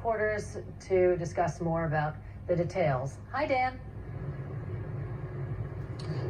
Reporters to discuss more about the details. Hi, Dan.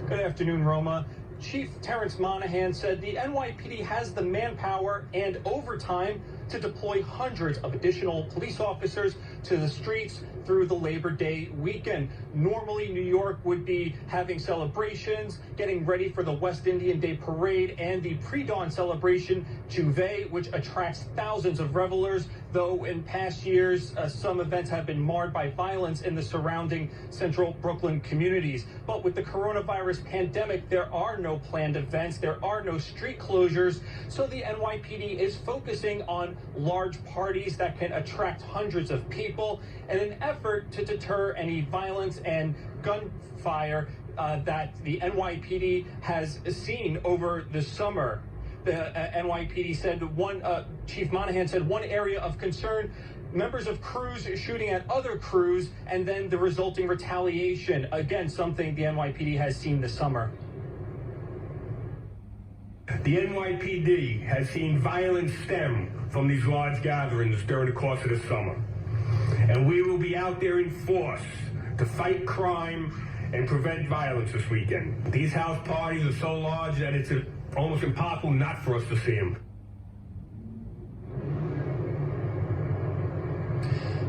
Good afternoon, Roma. Chief Terrence Monahan said the NYPD has the manpower and overtime to deploy hundreds of additional police officers to the streets through the Labor Day weekend. Normally, New York would be having celebrations, getting ready for the West Indian Day Parade and the pre-dawn celebration, Jouvert, which attracts thousands of revelers, though in past years, some events have been marred by violence in the surrounding central Brooklyn communities. But with the coronavirus pandemic, there are no planned events, there are no street closures, so the NYPD is focusing on large parties that can attract hundreds of people in an effort to deter any violence and gunfire that the NYPD has seen over the summer. The NYPD said Chief Monahan said one area of concern, members of crews shooting at other crews and then the resulting retaliation. Again, something the NYPD has seen this summer. The NYPD has seen violence stem from these large gatherings during the course of the summer. And we will be out there in force to fight crime and prevent violence this weekend. These house parties are so large that it's almost impossible not for us to see them.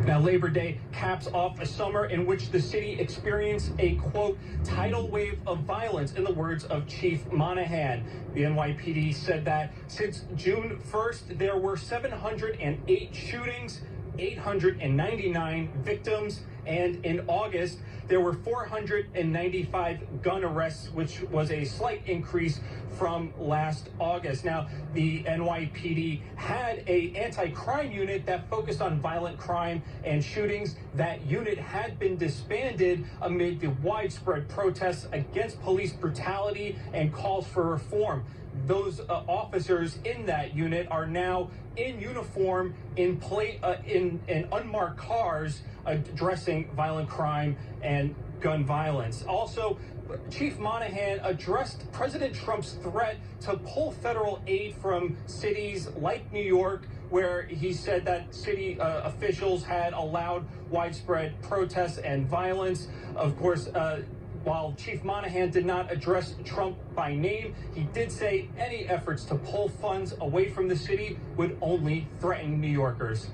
Now, Labor Day caps off a summer in which the city experienced a, quote, tidal wave of violence, in the words of Chief Monahan. The NYPD said that since June 1st, there were 708 shootings, 899 victims, and in August, there were 495 gun arrests, which was a slight increase from last August. Now, the NYPD had an anti-crime unit that focused on violent crime and shootings. That unit had been disbanded amid the widespread protests against police brutality and calls for reform. Those officers in that unit are now in uniform in unmarked cars addressing violent crime and gun violence. Also, Chief Monahan addressed President Trump's threat to pull federal aid from cities like New York, where he said that city officials had allowed widespread protests and violence. Of course, while Chief Monahan did not address Trump by name, he did say any efforts to pull funds away from the city would only threaten New Yorkers.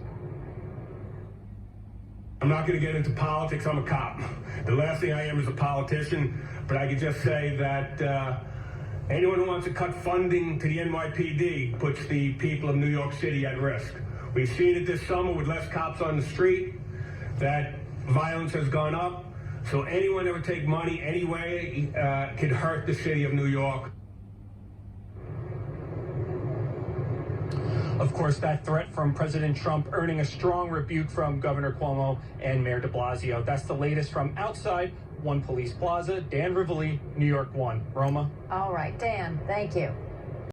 I'm not going to get into politics. I'm a cop. The last thing I am is a politician, but I can just say that anyone who wants to cut funding to the NYPD puts the people of New York City at risk. We've seen it this summer with less cops on the street, that violence has gone up. So anyone that would take money anyway could hurt the city of New York. Of course, that threat from President Trump earning a strong rebuke from Governor Cuomo and Mayor de Blasio. That's the latest from outside One Police Plaza. Dan Rivoli, New York 1. Roma? All right, Dan, thank you.